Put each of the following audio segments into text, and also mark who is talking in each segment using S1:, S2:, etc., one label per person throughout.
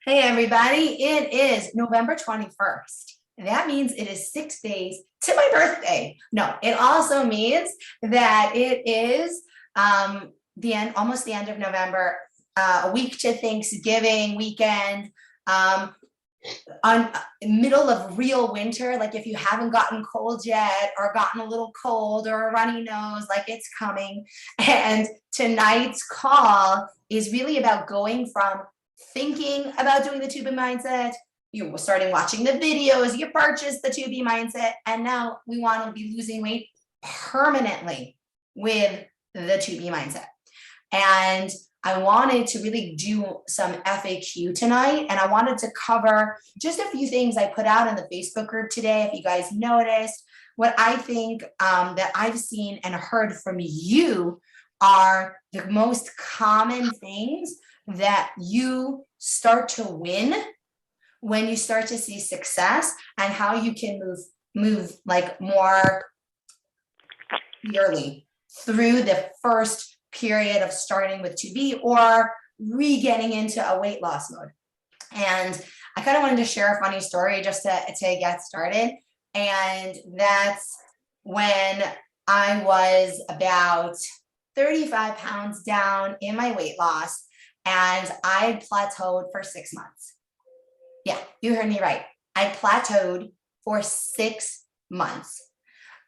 S1: Hey, everybody. It is November 21st. That means it is 6 days to my birthday. No, it also means that it is the end, almost the end of November, a week to Thanksgiving weekend, on middle of real winter. Like if you haven't gotten cold yet or gotten a little cold or a runny nose, like it's coming. And tonight's call is really about going from thinking about doing the 2B mindset, you were starting watching the videos, you purchased the 2B mindset, and now we want to be losing weight permanently with the 2B mindset. And I wanted to really do some FAQ tonight, and I wanted to cover just a few things I put out in the Facebook group today. If you guys noticed, what I think that I've seen and heard from you are the most common things that you start to win when you start to see success, and how you can move like more clearly through the first period of starting with 2B or re-getting into a weight loss mode. And I kind of wanted to share a funny story just to get started. And that's when I was about 35 pounds down in my weight loss, and I plateaued for 6 months. Yeah, you heard me right. I plateaued for 6 months.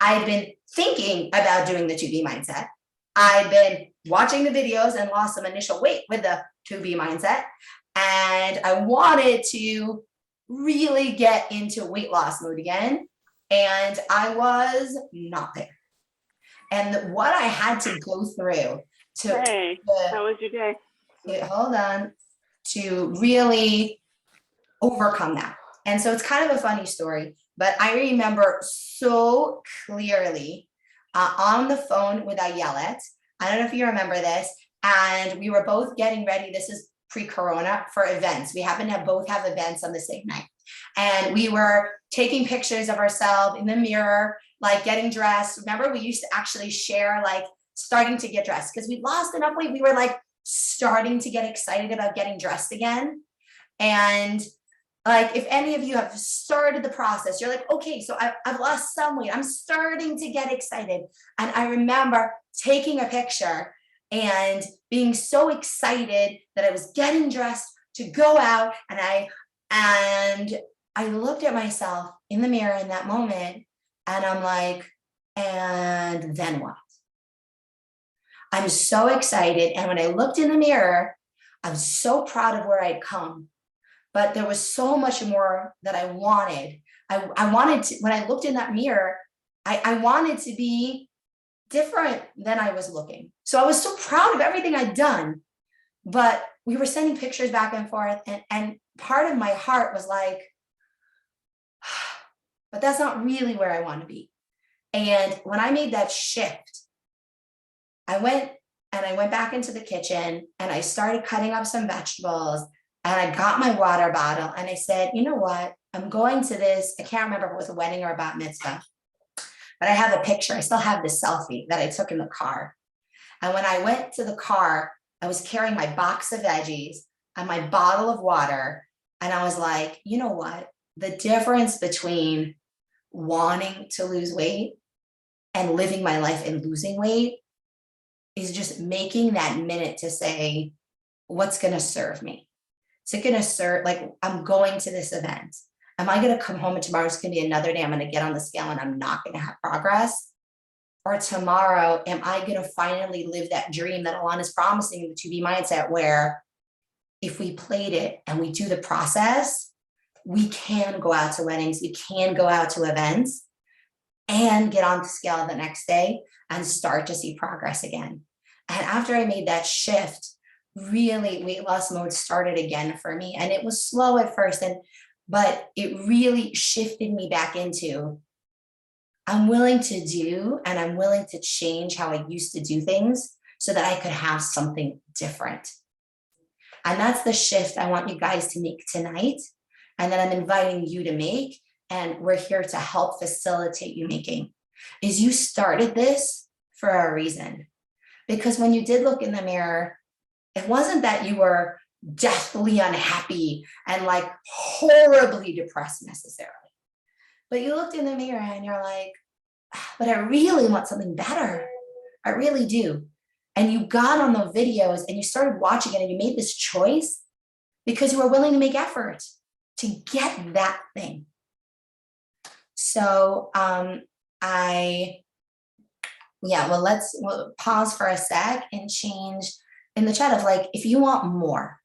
S1: I'd been thinking about doing the 2B mindset. I'd been watching the videos and lost some initial weight with the 2B mindset. And I wanted to really get into weight loss mode again. And I was not there. And what I had to go through
S2: how was your day?
S1: Hold on, to really overcome that. And so it's kind of a funny story, but I remember so clearly on the phone with Ayelet. I don't know if you remember this, and we were both getting ready. This is pre-corona, for events. We happen to both have events on the same night. And we were taking pictures of ourselves in the mirror, like getting dressed. Remember, we used to actually share like starting to get dressed because we lost enough weight. We were like starting to get excited about getting dressed again. And like, if any of you have started the process, you're like, okay, so I've lost some weight. I'm starting to get excited. And I remember taking a picture and being so excited that I was getting dressed to go out. And I looked at myself in the mirror in that moment, and I'm like, and then what? I'm so excited. And when I looked in the mirror, I was so proud of where I'd come. But there was so much more that I wanted. I wanted to, when I looked in that mirror, I wanted to be different than I was looking. So I was so proud of everything I'd done. But we were sending pictures back and forth. And part of my heart was like, but that's not really where I want to be. And when I made that shift, I went back into the kitchen and I started cutting up some vegetables, and I got my water bottle and I said, you know what? I'm going to this. I can't remember if it was a wedding or a bat mitzvah, but I have a picture. I still have this selfie that I took in the car. And when I went to the car, I was carrying my box of veggies and my bottle of water. And I was like, you know what? The difference between wanting to lose weight and living my life and losing weight is just making that minute to say, what's going to serve me? Is it going to serve, like, I'm going to this event. Am I going to come home and tomorrow's going to be another day I'm going to get on the scale and I'm not going to have progress? Or tomorrow, am I going to finally live that dream that Alana is promising in the 2B mindset, where if we played it and we do the process, we can go out to weddings, we can go out to events and get on the scale the next day and start to see progress again. And after I made that shift, really weight loss mode started again for me. And it was slow at first, but it really shifted me back into, I'm willing to do, and I'm willing to change how I used to do things so that I could have something different. And that's the shift I want you guys to make tonight, and that I'm inviting you to make. And we're here to help facilitate you making. Is you started this for a reason. Because when you did look in the mirror, it wasn't that you were deathly unhappy and like horribly depressed necessarily. But you looked in the mirror and you're like, but I really want something better. I really do. And you got on the videos and you started watching it and you made this choice because you were willing to make effort to get that thing. So we'll pause for a sec and change in the chat of like, if you want more,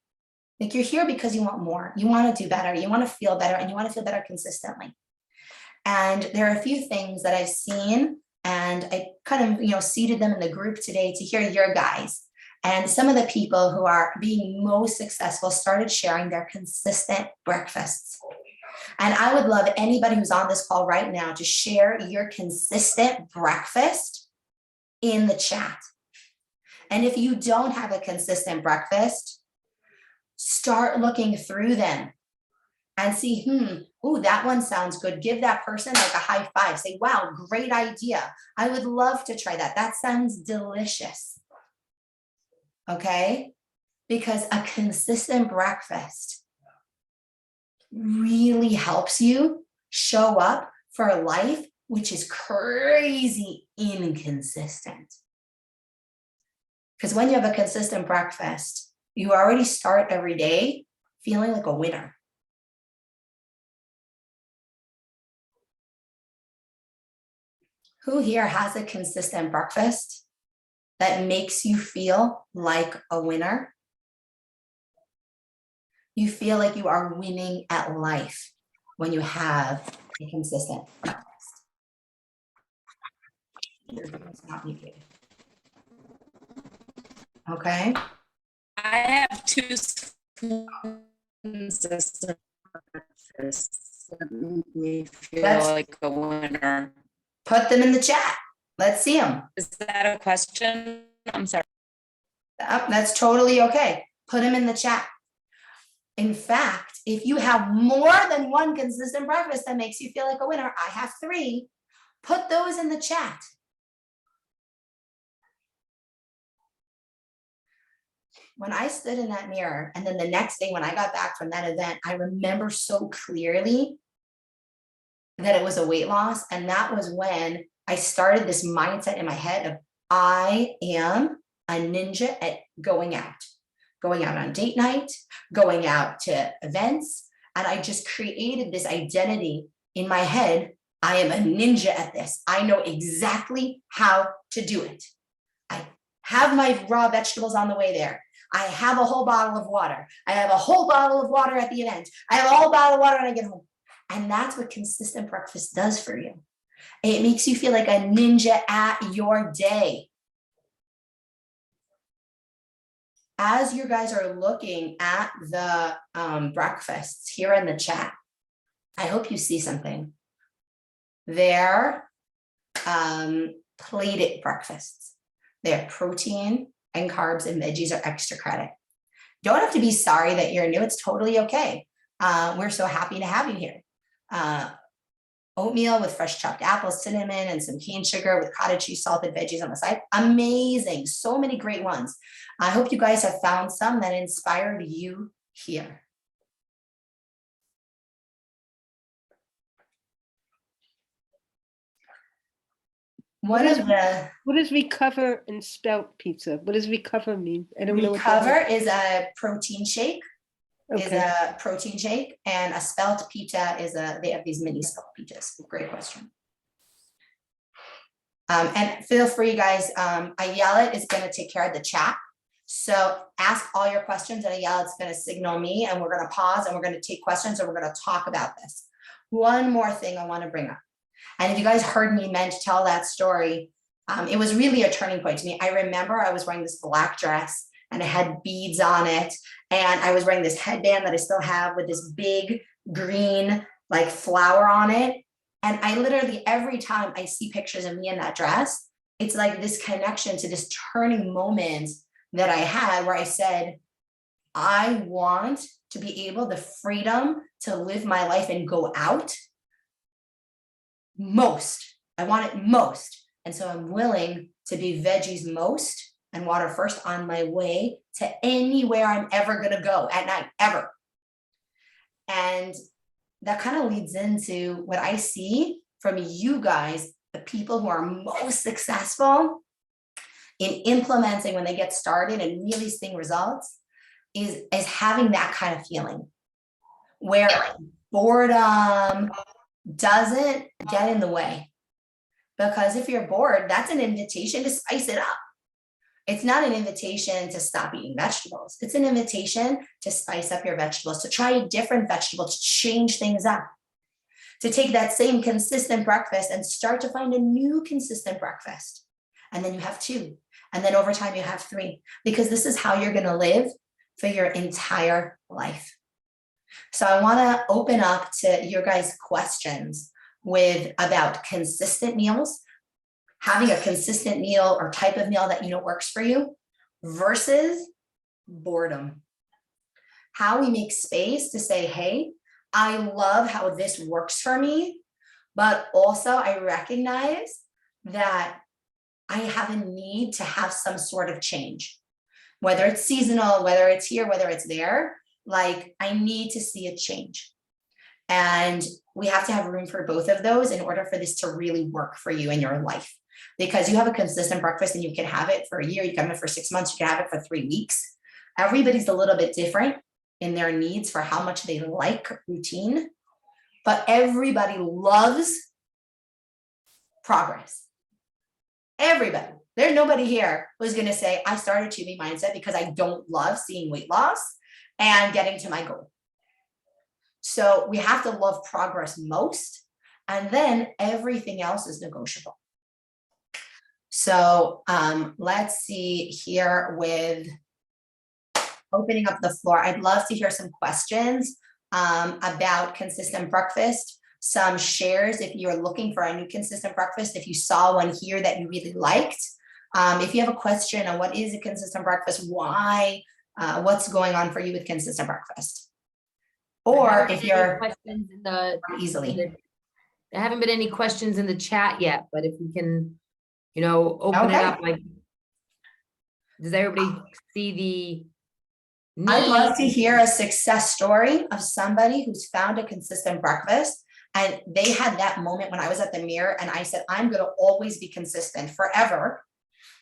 S1: like you're here because you want more, you want to do better, you want to feel better, and you want to feel better consistently. And there are a few things that I've seen, and I kind of, seeded them in the group today to hear your guys. And some of the people who are being most successful started sharing their consistent breakfasts. And I would love anybody who's on this call right now to share your consistent breakfast in the chat. And if you don't have a consistent breakfast, start looking through them and see, ooh, that one sounds good. Give that person like a high five. Say, wow, great idea. I would love to try that. That sounds delicious. Okay? Because a consistent breakfast really helps you show up for a life which is crazy inconsistent. Because when you have a consistent breakfast, you already start every day feeling like a winner. Who here has a consistent breakfast that makes you feel like a winner? You feel like you are winning at life when you have a consistent breakfast. It's not muted. Okay.
S3: I have 2 consistent breakfasts that make me feel like a winner.
S1: Put them in the chat. Let's see them.
S3: Is that a question? I'm sorry.
S1: That's totally okay. Put them in the chat. In fact, if you have more than one consistent breakfast that makes you feel like a winner, I have 3, put those in the chat. When I stood in that mirror, and then the next day when I got back from that event, I remember so clearly that it was a weight loss. And that was when I started this mindset in my head of I am a ninja at going out on date night, going out to events. And I just created this identity in my head. I am a ninja at this. I know exactly how to do it. I have my raw vegetables on the way there. I have a whole bottle of water. I have a whole bottle of water at the event. I have a whole bottle of water when I get home. And that's what consistent breakfast does for you. It makes you feel like a ninja at your day. As you guys are looking at the breakfasts here in the chat, I hope you see something. They're plated breakfasts. They're protein and carbs and veggies are extra credit. Don't have to be sorry that you're new. It's totally okay. We're so happy to have you here. Oatmeal with fresh chopped apples, cinnamon, and some cane sugar with cottage cheese, salted veggies on the side. Amazing. So many great ones. I hope you guys have found some that inspired you here. What
S4: is recover and spelt pizza? What does recover mean? I don't know.
S1: Recover is a protein shake.
S4: Okay.
S1: Is a protein shake, and a spelt pizza is they have these mini spelt pizzas. Great question. And feel free, guys. Ayelet is going to take care of the chat. So ask all your questions, and Ayelet's going to signal me, and we're going to pause, and we're going to take questions, and we're going to talk about this. One more thing I want to bring up, and if you guys heard me tell that story, it was really a turning point to me. I remember I was wearing this black dress, and it had beads on it. And I was wearing this headband that I still have with this big green like flower on it. And I literally, every time I see pictures of me in that dress, it's like this connection to this turning moment that I had where I said, I want to be able the freedom to live my life and go out most. I want it most. And so I'm willing to be veggies most and water first on my way to anywhere I'm ever gonna go at night, ever. And that kind of leads into what I see from you guys, the people who are most successful in implementing when they get started and really seeing results is having that kind of feeling where boredom doesn't get in the way. Because if you're bored, that's an invitation to spice it up. It's not an invitation to stop eating vegetables. It's an invitation to spice up your vegetables, to try a different vegetable, to change things up, to take that same consistent breakfast and start to find a new consistent breakfast. And then you have 2. And then over time you have 3, because this is how you're going to live for your entire life. So I want to open up to your guys' questions about consistent meals, having a consistent meal or type of meal that you know works for you versus boredom. How we make space to say, hey, I love how this works for me, but also I recognize that I have a need to have some sort of change, whether it's seasonal, whether it's here, whether it's there, like I need to see a change. And we have to have room for both of those in order for this to really work for you in your life. Because you have a consistent breakfast and you can have it for a year, you can have it for 6 months, you can have it for 3 weeks. Everybody's a little bit different in their needs for how much they like routine, but everybody loves progress. Everybody. There's nobody here who's going to say, I started 2B Mindset because I don't love seeing weight loss and getting to my goal. So we have to love progress most, and then everything else is negotiable. So let's see here with opening up the floor. I'd love to hear some questions about consistent breakfast, some shares if you're looking for a new consistent breakfast, if you saw one here that you really liked. If you have a question on what is a consistent breakfast, why, what's going on for you with consistent breakfast? Or if you're
S5: questions in the
S1: easily.
S5: There haven't been any questions in the chat yet, but if we can, open it up, like, does everybody see the
S1: I'd love
S5: need?
S1: to hear a success story of somebody who's found a consistent breakfast and they had that moment when I was at the mirror and I said, I'm going to always be consistent forever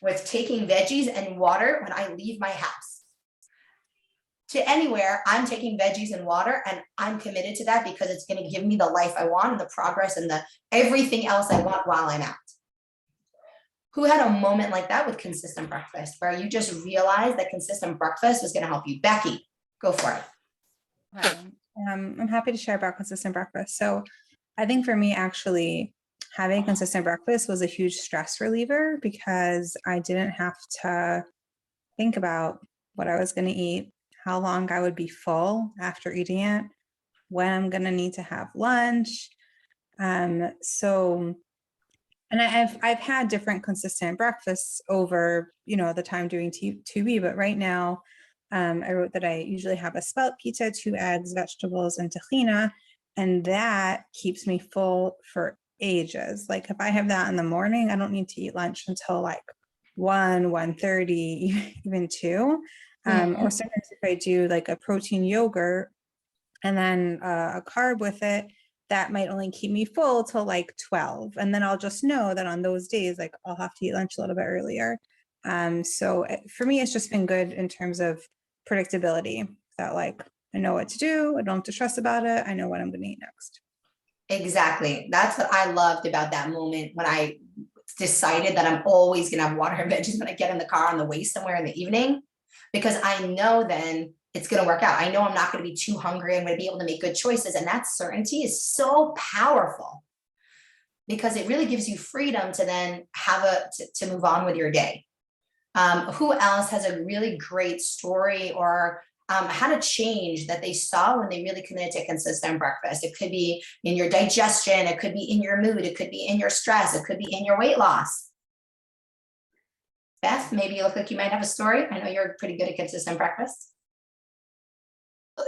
S1: with taking veggies and water when I leave my house. To anywhere, I'm taking veggies and water and I'm committed to that because it's going to give me the life I want and the progress and the everything else I want while I'm out. Who had a moment like that with consistent breakfast where you just realized that consistent breakfast was going to help you? Becky, go for it.
S6: Hi. I'm happy to share about consistent breakfast. So I think for me, actually, having consistent breakfast was a huge stress reliever because I didn't have to think about what I was going to eat, how long I would be full after eating it, when I'm going to need to have lunch. And I've had different consistent breakfasts over, the time doing 2B, but right now I wrote that I usually have a spelt pizza, 2 eggs, vegetables, and tahina, and that keeps me full for ages. Like if I have that in the morning, I don't need to eat lunch until like 1:30, even 2. Or sometimes if I do like a protein yogurt and then a carb with it, that might only keep me full till like 12. And then I'll just know that on those days, like I'll have to eat lunch a little bit earlier. So for me, it's just been good in terms of predictability that like, I know what to do. I don't have to stress about it. I know what I'm going to eat next.
S1: Exactly. That's what I loved about that moment when I decided that I'm always going to have water and veggies when I get in the car on the way somewhere in the evening, because I know then it's going to work out. I know I'm not going to be too hungry. I'm going to be able to make good choices. And that certainty is so powerful because it really gives you freedom to then have to move on with your day. Who else has a really great story or had a change that they saw when they really committed to consistent breakfast? It could be in your digestion. It could be in your mood. It could be in your stress. It could be in your weight loss. Beth, maybe you look like you might have a story. I know you're pretty good at consistent breakfast.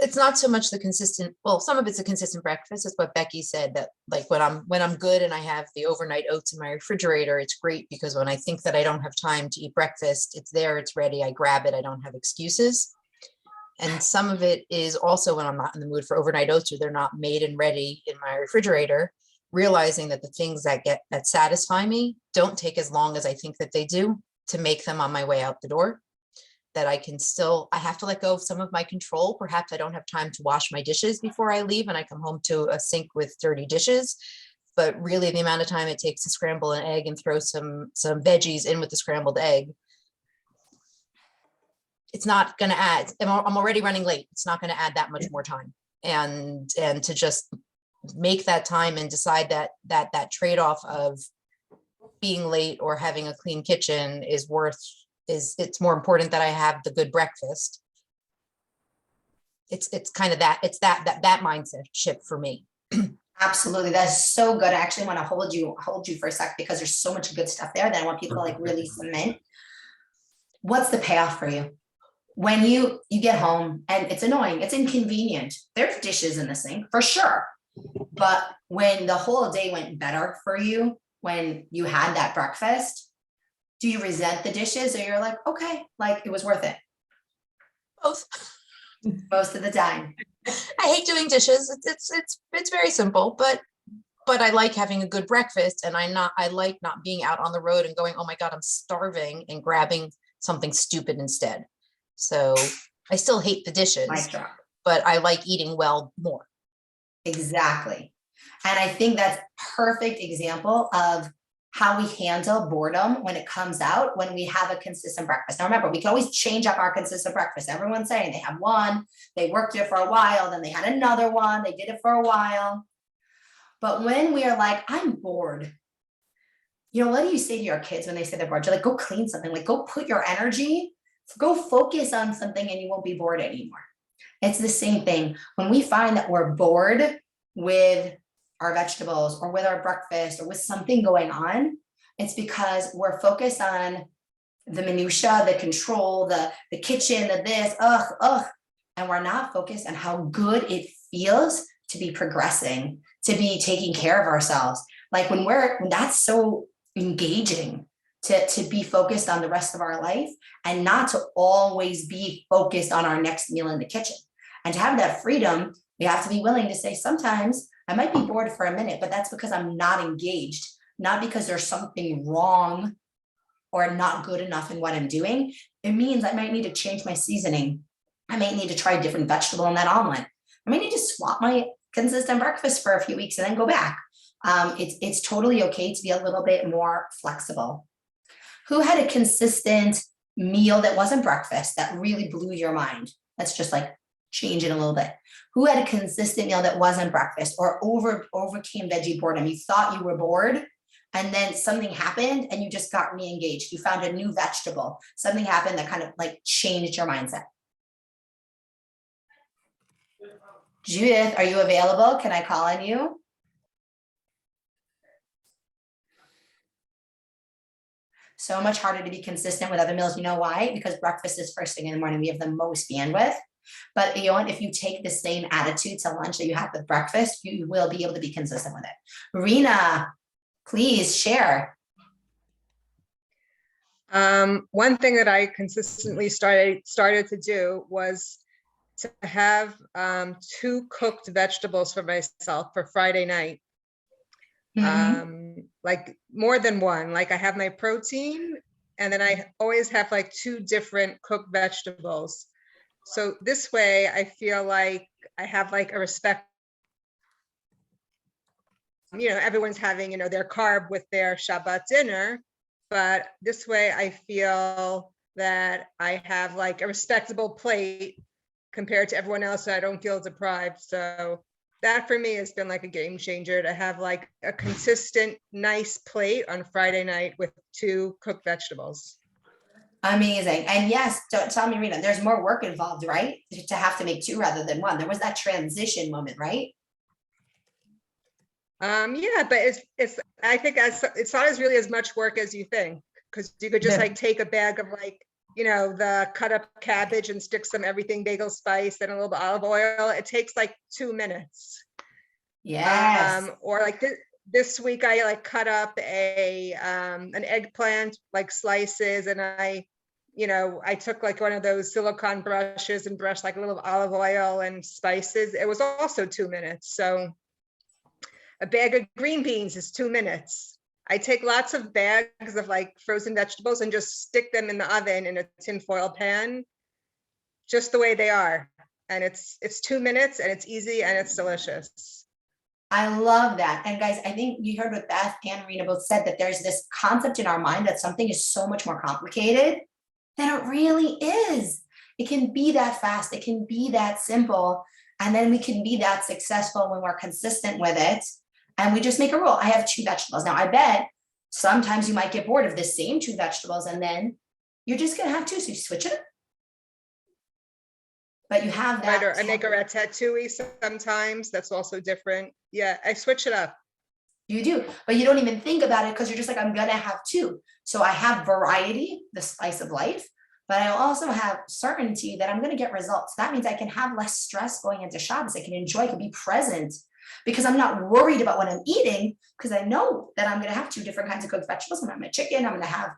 S7: It's not so much the consistent, well, some of it's a consistent breakfast. It's what Becky said, that like when I'm good and I have the overnight oats in my refrigerator, it's great because when I think that I don't have time to eat breakfast, it's there, it's ready, I grab it, I don't have excuses. And some of it is also when I'm not in the mood for overnight oats or they're not made and ready in my refrigerator, realizing that the things that satisfy me don't take as long as I think that they do to make them on my way out the door. That I have to let go of some of my control. Perhaps I don't have time to wash my dishes before I leave and I come home to a sink with dirty dishes. But really the amount of time it takes to scramble an egg and throw some veggies in with the scrambled egg, it's not going to add, I'm already running late. It's not going to add that much more time. And to just make that time and decide that trade-off of being late or having a clean kitchen it's more important that I have the good breakfast. It's kind of that mindset shift for me.
S1: Absolutely. That's so good. I actually want to hold you for a sec because there's so much good stuff there that I want people to like really cement. What's the payoff for you? When you get home and it's annoying, it's inconvenient. There's dishes in the sink for sure. But when the whole day went better for you, when you had that breakfast, do you resent the dishes or you're like, okay, like it was worth it?
S7: Both.
S1: Most of the time.
S7: I hate doing dishes. It's very simple, but I like having a good breakfast and I like not being out on the road and going, oh my God, I'm starving, and grabbing something stupid instead. So I still hate the dishes,
S1: Mic drop.
S7: but I like eating well more.
S1: Exactly. And I think that's perfect example of how we handle boredom when it comes out, when we have a consistent breakfast. Now, remember, we can always change up our consistent breakfast. Everyone's saying they have one, they worked it for a while, then they had another one, they did it for a while. But when we are like, I'm bored, what do you say to your kids when they say they're bored? You're like, go clean something, like go put your energy, go focus on something and you won't be bored anymore. It's the same thing. When we find that we're bored with our vegetables or with our breakfast or with something going on, it's because we're focused on the minutia, the control, the kitchen, the this, and we're not focused on how good it feels to be progressing, to be taking care of ourselves. Like when that's so engaging to be focused on the rest of our life and not to always be focused on our next meal in the kitchen. And to have that freedom, we have to be willing to say, sometimes I might be bored for a minute, but that's because I'm not engaged, not because there's something wrong or not good enough in what I'm doing. It means I might need to change my seasoning. I might need to try a different vegetable in that omelet. I might need to swap my consistent breakfast for a few weeks and then go back. It's totally okay to be a little bit more flexible. Who had a consistent meal that wasn't breakfast that really blew your mind? Let's just like change it a little bit. Who had a consistent meal that wasn't breakfast or overcame veggie boredom? You thought you were bored and then something happened and you just got re-engaged. You found a new vegetable. Something happened that kind of like changed your mindset. Judith, are you available? Can I call on you? So much harder to be consistent with other meals. You know why? Because breakfast is first thing in the morning. We have the most bandwidth. But if you take the same attitude to lunch that you have with breakfast, you will be able to be consistent with it. Rena, please share.
S8: One thing that I consistently started to do was to have 2 cooked vegetables for myself for Friday night. Like more than one. Like I have my protein and then I always have like 2 different cooked vegetables. So this way I feel like I have like a respect. Everyone's having, their carb with their Shabbat dinner, but this way I feel that I have like a respectable plate compared to everyone else, so I don't feel deprived. So that for me has been like a game changer, to have like a consistent, nice plate on Friday night with 2 cooked vegetables.
S1: Amazing. And yes, don't tell me, Rena, there's more work involved, right? To have to make 2 rather than 1. There was that transition moment, right?
S8: Yeah, but I think it's not as really as much work as you think, because you could just like take a bag of like the cut up cabbage and stick some everything bagel spice and a little bit olive oil. It takes like 2 minutes.
S1: Yes.
S8: Or like this week I like cut up an eggplant, like slices, and I took like one of those silicone brushes and brushed like a little olive oil and spices. It was also 2 minutes. So a bag of green beans is 2 minutes. I take lots of bags of like frozen vegetables and just stick them in the oven in a tinfoil pan, just the way they are. And it's 2 minutes and it's easy and it's delicious.
S1: I love that. And guys, I think you heard what Beth and Rena both said, that there's this concept in our mind that something is so much more complicated than it really is. It can be that fast. It can be that simple. And then we can be that successful when we're consistent with it. And we just make a rule. I have 2 vegetables. Now, I bet sometimes you might get bored of the same 2 vegetables and then you're just going to have 2. So you switch it up. But you have that.
S8: Right, or I make a ratatouille sometimes. That's also different. Yeah, I switch it up.
S1: You do, but you don't even think about it because you're just like, I'm going to have 2. So I have variety, the spice of life, but I also have certainty that I'm going to get results. That means I can have less stress going into Shabbos. I can enjoy, I can be present because I'm not worried about what I'm eating because I know that I'm going to have 2 different kinds of cooked vegetables. I'm going to have my chicken, I'm going to have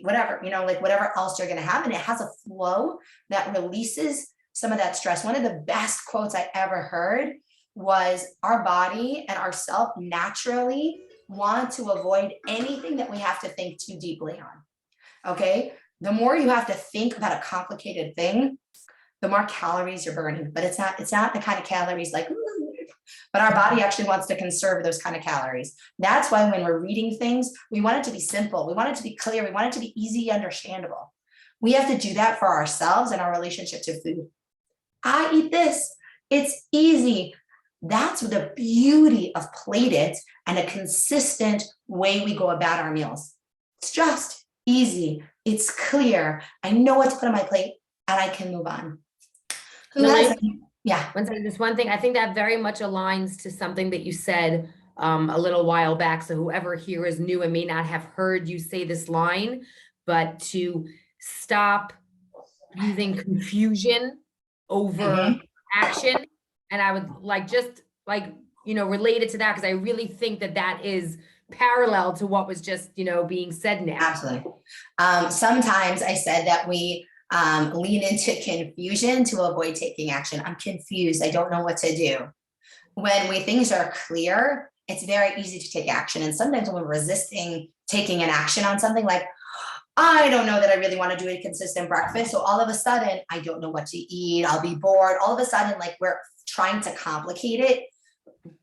S1: whatever, like whatever else you're going to have. And it has a flow that releases some of that stress. One of the best quotes I ever heard was, our body and ourself naturally want to avoid anything that we have to think too deeply on. Okay. The more you have to think about a complicated thing, the more calories you're burning, but it's not the kind of calories like, but our body actually wants to conserve those kind of calories. That's why when we're reading things, we want it to be simple. We want it to be clear. We want it to be easy, understandable. We have to do that for ourselves and our relationship to food. I eat this. It's easy. That's the beauty of Plated and a consistent way we go about our meals. It's just easy. It's clear. I know what to put on my plate and I can move on. Yeah.
S5: This one thing, I think that very much aligns to something that you said a little while back. So whoever here is new and may not have heard you say this line, but to stop using confusion over action. And I would relate it to that, because I really think that is parallel to what was just, being said now.
S1: Absolutely. Sometimes I said that we lean into confusion to avoid taking action. I'm confused. I don't know what to do. When things are clear, it's very easy to take action. And sometimes when we're resisting taking an action on something, like, I don't know that I really want to do a consistent breakfast. So all of a sudden, I don't know what to eat. I'll be bored. All of a sudden, like, we're trying to complicate it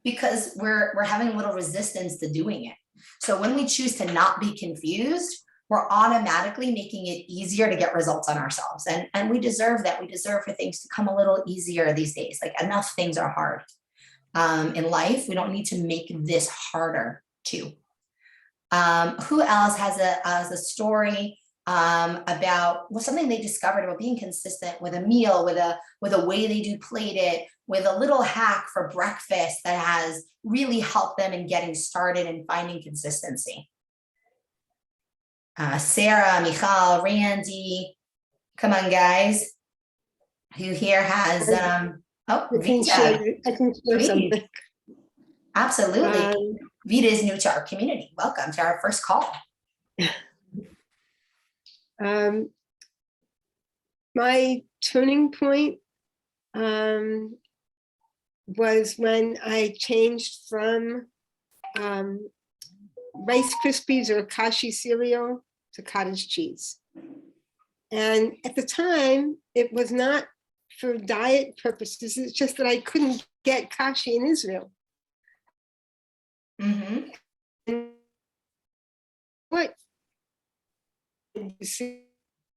S1: because we're having a little resistance to doing it. So when we choose to not be confused, we're automatically making it easier to get results on ourselves. And we deserve that. We deserve for things to come a little easier these days. Like, enough things are hard in life. We don't need to make this harder too. Who else has a story about something they discovered about being consistent with a meal, with a way they do Plated, with a little hack for breakfast that has really helped them in getting started and finding consistency? Sarah, Michal, Randy, come on, guys. Who here has
S4: I can
S1: Vita.
S4: share
S1: Please.
S4: something.
S1: Absolutely. Vita is new to our community. Welcome to our first call.
S4: My turning point was when I changed from Rice Krispies or Kashi cereal to cottage cheese. And at the time, it was not for diet purposes. It's just that I couldn't get Kashi in Israel.
S1: Mm-hmm.
S4: What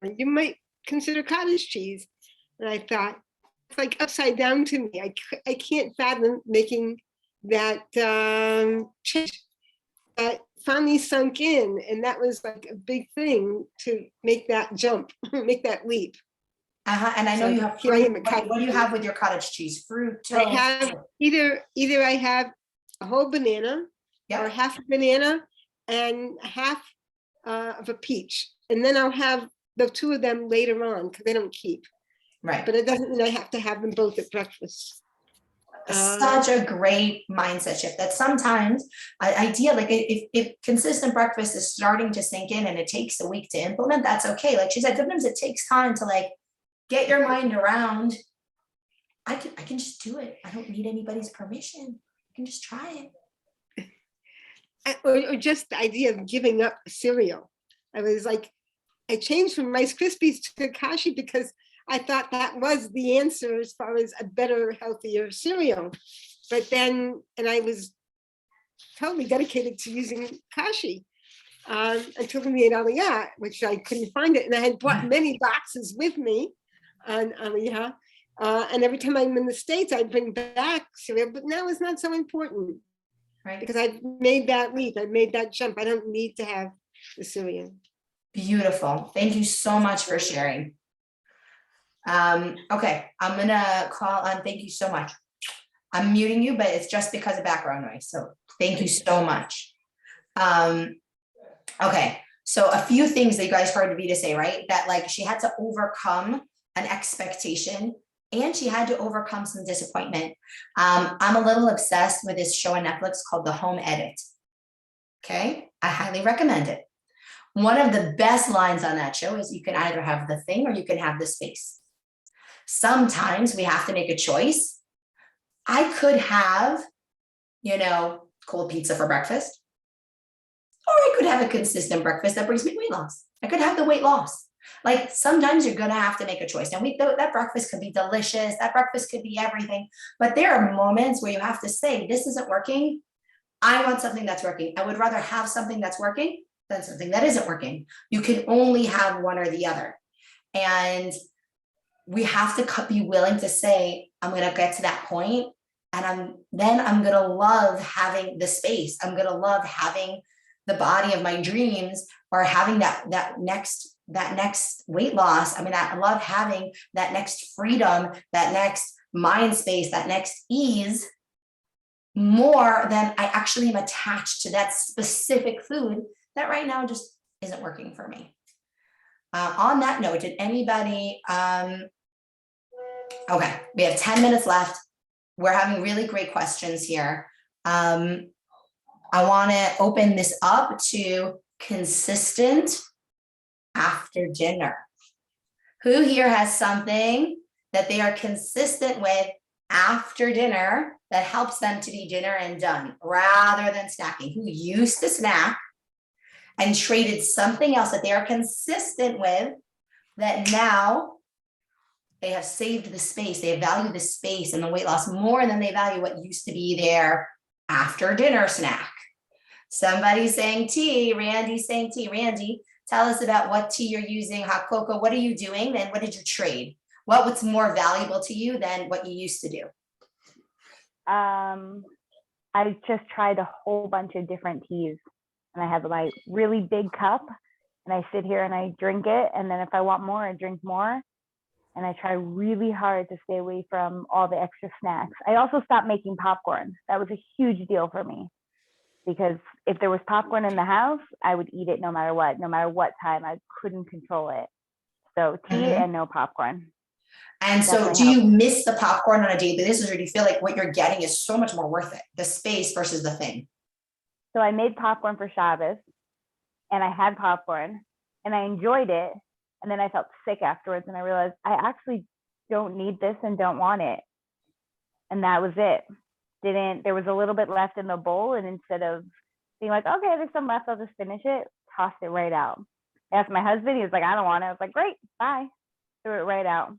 S4: you might consider cottage cheese. And I thought, it's like upside down to me. I can't fathom making that change. That finally sunk in, and that was like a big thing to make that jump, make that leap.
S1: And I know you have
S4: here I
S1: fruit.
S4: am,
S1: What do you have with your cottage cheese? Fruit,
S4: I
S1: toast?
S4: have either I have a whole banana, or half a banana and half of a peach, and then I'll have the two of them later on, because they don't keep.
S1: Right.
S4: But it doesn't mean I have to have them both at breakfast.
S1: Such a great mindset shift that sometimes idea, like if consistent breakfast is starting to sink in and it takes a week to implement, that's okay. Like she said, sometimes it takes time to like get your mind around. I can just do it. I don't need anybody's permission. I can just try it.
S4: Or just the idea of giving up cereal. I was like, I changed from Rice Krispies to Kashi because I thought that was the answer as far as a better, healthier cereal. But then, and I was totally dedicated to using Kashi until we made Aliyah, which I couldn't find it. And I had brought many boxes with me on Aliyah. And every time I'm in the States, I'd bring back cereal, but now it's not so important.
S1: Right.
S4: Because I've made that leap, I've made that jump. I don't need to have the cereal.
S1: Beautiful. Thank you so much for sharing. Okay, I'm gonna call on, thank you so much. I'm muting you, but it's just because of background noise, so thank you so much. Okay, so a few things that you guys heard Vita say, right? That like she had to overcome an expectation and she had to overcome some disappointment. I'm a little obsessed with this show on Netflix called The Home Edit. Okay, I highly recommend it. One of the best lines on that show is you can either have the thing or you can have the space. Sometimes we have to make a choice. I could have, cold pizza for breakfast, or I could have a consistent breakfast that brings me weight loss. I could have the weight loss. Like sometimes you're gonna have to make a choice. And that breakfast could be delicious. That breakfast could be everything. But there are moments where you have to say, this isn't working. I want something that's working. I would rather have something that's working than something that isn't working. You can only have one or the other. And we have to be willing to say, I'm going to get to that point, and I'm going to love having the space. I'm going to love having the body of my dreams, or having that next weight loss. I mean, I love having that next freedom, that next mind space, that next ease, more than I actually am attached to that specific food that right now just isn't working for me. On that note, did anybody, okay, we have 10 minutes left. We're having really great questions here. I want to open this up to consistent after dinner. Who here has something that they are consistent with after dinner that helps them to be dinner and done rather than snacking? Who used to snack and traded something else that they are consistent with, that now they have saved the space, they value the space and the weight loss more than they value what used to be their after dinner snack? Somebody's saying tea. Randy's saying tea. Randy, tell us about what tea you're using, hot cocoa. What are you doing? And what did you trade? What's more valuable to you than what you used to do?
S9: I just tried a whole bunch of different teas, and I have my really big cup, and I sit here and I drink it. And then if I want more, I drink more. And I try really hard to stay away from all the extra snacks. I also stopped making popcorn. That was a huge deal for me, because if there was popcorn in the house, I would eat it no matter what time. I couldn't control it. So tea and no popcorn.
S1: And so do you miss the popcorn on a daily basis, or do you feel like what you're getting is so much more worth it, the space versus the thing?
S9: So I made popcorn for Shabbos, and I had popcorn and I enjoyed it. And then I felt sick afterwards, and I realized I actually don't need this and don't want it. And that was it. There was a little bit left in the bowl, and instead of being like, okay, there's some left, I'll just finish it, tossed it right out. I asked my husband, he was like, I don't want it. I was like, great, bye. Threw it right out.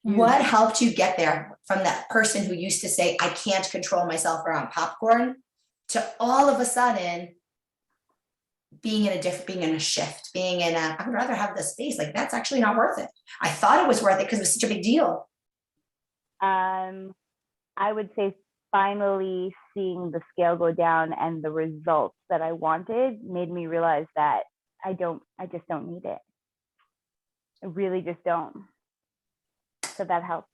S1: What helped you get there from that person who used to say, I can't control myself around popcorn, to all of a sudden being in a shift, I would rather have the space, like that's actually not worth it. I thought it was worth it because it was such a big deal.
S9: I would say finally seeing the scale go down and the results that I wanted made me realize that I just don't need it. I really just don't. So that helped.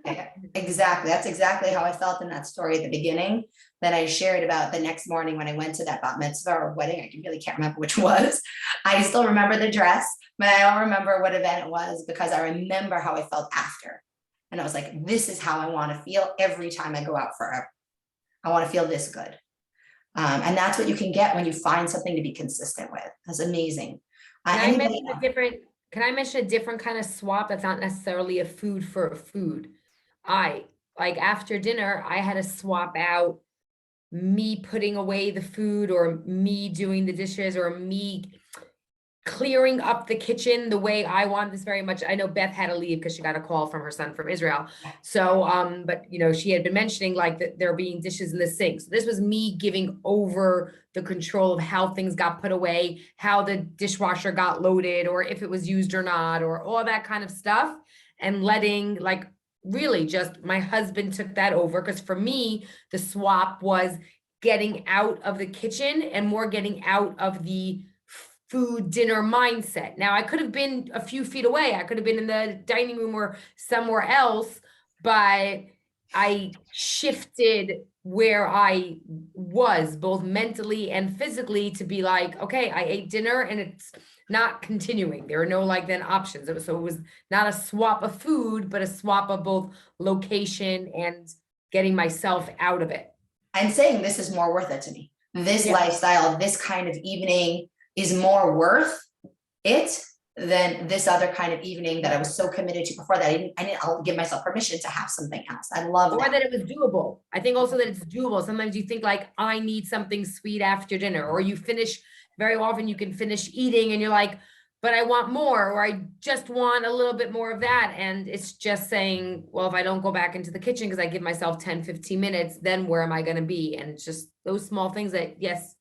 S1: Yeah, exactly. That's exactly how I felt in that story at the beginning that I shared about the next morning when I went to that bat mitzvah or wedding. I really can't remember which was. I still remember the dress, but I don't remember what event it was because I remember how I felt after. And I was like, this is how I want to feel every time I go out forever. I want to feel this good. And that's what you can get when you find something to be consistent with. That's amazing. Anybody else?
S5: Can I mention a different kind of swap that's not necessarily a food for a food? Like after dinner, I had to swap out me putting away the food or me doing the dishes or me clearing up the kitchen the way I want this very much. I know Beth had to leave because she got a call from her son from Israel. So, but you know, she had been mentioning like that there being dishes in the sink. So this was me giving over the control of how things got put away, how the dishwasher got loaded, or if it was used or not, or all that kind of stuff. And letting like really just my husband took that over. Because for me, the swap was getting out of the kitchen and more getting out of the food dinner mindset. Now I could have been a few feet away. I could have been in the dining room or somewhere else, but I shifted where I was both mentally and physically to be like, okay, I ate dinner and it's not continuing. There are no like then options. So it was not a swap of food, but a swap of both location and getting myself out of it.
S1: I'm saying this is more worth it to me. This
S5: Yeah.
S1: lifestyle, this kind of evening is more worth it than this other kind of evening that I was so committed to before that. I'll give myself permission to have something else. I love
S5: Or
S1: that.
S5: that it was doable. I think also that it's doable. Sometimes you think like, I need something sweet after dinner, or you finish, very often you can finish eating and you're like, but I want more, or I just want a little bit more of that. And it's just saying, well, if I don't go back into the kitchen because I give myself 10, 15 minutes, then where am I going to be? And it's just those small things that, yes,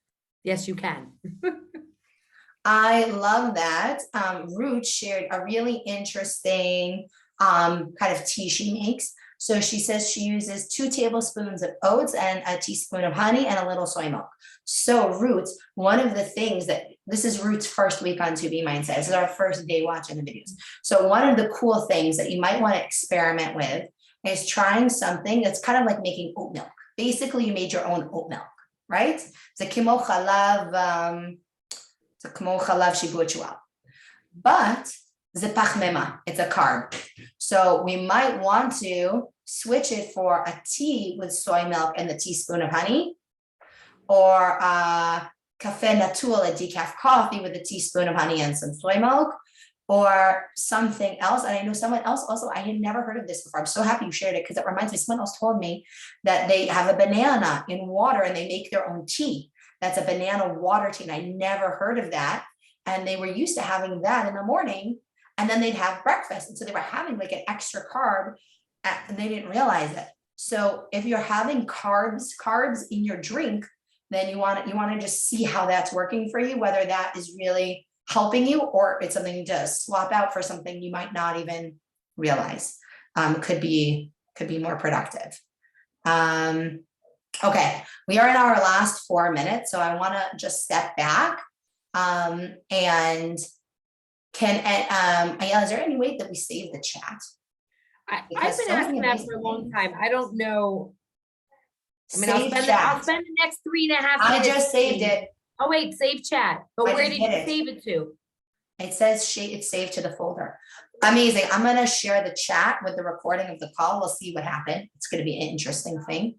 S5: you can.
S1: I love that. Ruth shared a really interesting kind of tea she makes. So she says she uses 2 tablespoons of oats and a teaspoon of honey and a little soy milk. So Ruth, one of the things that, this is Ruth's first week on To Be Mindset. This is our first day watching the videos. So one of the cool things that you might want to experiment with is trying something that's kind of like making oat milk. Basically, you made your own oat milk, right? It's a kimo chalav, but זה פחמימה, it's a carb. So we might want to switch it for a tea with soy milk and the teaspoon of honey, or cafe natul, a decaf coffee with a teaspoon of honey and some soy milk, or something else. And I know someone else also, I had never heard of this before. I'm so happy you shared it because it reminds me, someone else told me that they have a banana in water and they make their own tea. That's a banana water tea. And I never heard of that. And they were used to having that in the morning and then they'd have breakfast. And so they were having like an extra carb and they didn't realize it. So if you're having carbs in your drink, then you want to just see how that's working for you, whether that is really helping you or it's something to swap out for something you might not even realize could be more productive. Okay, we are in our last 4 minutes, so I want to just step back and Ayala, is there any way that we save the chat?
S5: I've
S1: Because
S5: been
S1: so many
S5: asking that
S1: amazing
S5: for a long
S1: things.
S5: time. I don't know. I mean,
S1: Save
S5: I'll
S1: chat.
S5: spend the next 3.5
S1: I
S5: minutes.
S1: just saved it.
S5: Oh, wait, save chat. But
S1: I
S5: where
S1: just
S5: did you
S1: hit it.
S5: save it to?
S1: It says it's saved to the folder. Amazing. I'm going to share the chat with the recording of the call. We'll see what happened. It's going to be an interesting thing.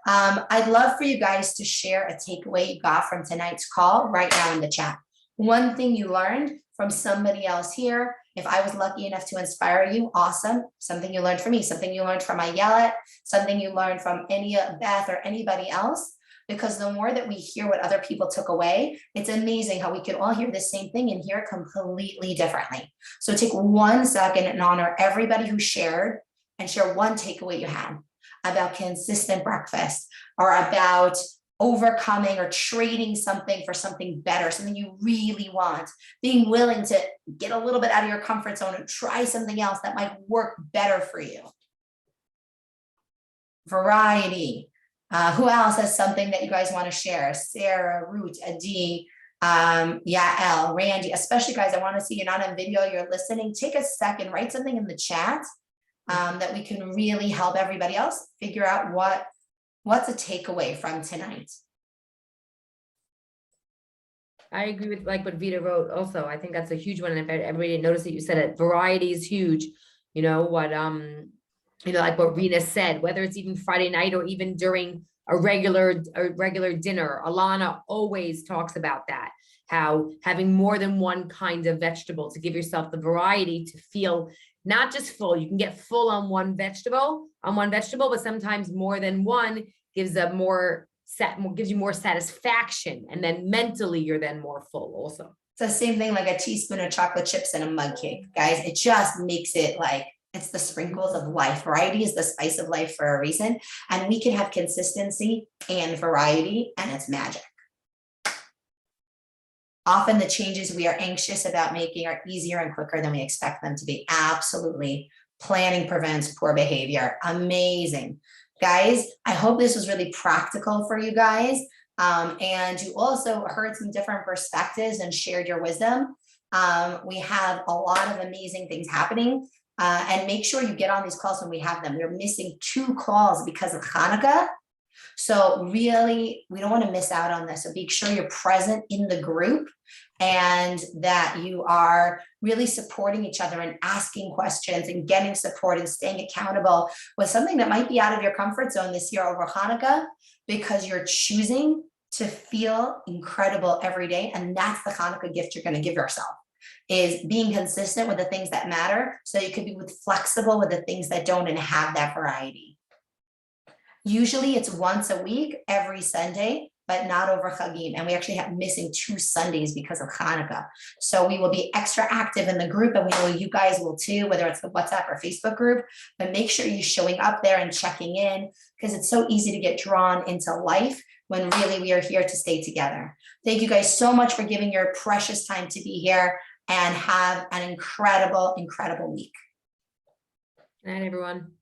S1: I'd love for you guys to share a takeaway you got from tonight's call right now in the chat. One thing you learned from somebody else here. If I was lucky enough to inspire you, awesome. Something you learned from me, something you learned from Ayala, something you learned from Beth or anybody else. Because the more that we hear what other people took away, it's amazing how we can all hear the same thing and hear it completely differently. So take 1 second and honor everybody who shared and share one takeaway you had about consistent breakfast or about overcoming or trading something for something better, something you really want, being willing to get a little bit out of your comfort zone and try something else that might work better for you. Variety. Who else has something that you guys want to share? Sarah, Ruth, Adi, Yael, Randy, especially guys, I want to see you're not on video, you're listening. Take a second, write something in the chat that we can really help everybody else figure out what's a takeaway from tonight.
S5: I agree with like what Vita wrote also. I think that's a huge one. And if everybody didn't notice it, you said it. Variety is huge. You know what, like what Rena said, whether it's even Friday night or even during a regular dinner. Alana always talks about that, how having more than one kind of vegetable to give yourself the variety to feel not just full. You can get full on one vegetable, but sometimes more than one gives gives you more satisfaction, and then mentally you're then more full also.
S1: It's the same thing like a teaspoon of chocolate chips and a mug cake, guys. It just makes it like it's the sprinkles of life. Variety is the spice of life for a reason, and we can have consistency and variety, and it's magic. Often the changes we are anxious about making are easier and quicker than we expect them to be. Absolutely. Planning prevents poor behavior. Amazing. Guys, I hope this was really practical for you guys. And you also heard some different perspectives and shared your wisdom. We have a lot of amazing things happening. And make sure you get on these calls when we have them. We're missing 2 calls because of Hanukkah. So really, we don't want to miss out on this. So make sure you're present in the group and that you are really supporting each other and asking questions and getting support and staying accountable with something that might be out of your comfort zone this year over Hanukkah, because you're choosing to feel incredible every day. And that's the Hanukkah gift you're going to give yourself, is being consistent with the things that matter so you can be flexible with the things that don't and have that variety. Usually it's once a week, every Sunday, but not over Chagim. And we actually have missing 2 Sundays because of Hanukkah. So we will be extra active in the group, and we know you guys will too, whether it's the WhatsApp or Facebook group, but make sure you're showing up there and checking in, because it's so easy to get drawn into life when really we are here to stay together. Thank you guys so much for giving your precious time to be here, and have an incredible, incredible week.
S5: Good night, everyone.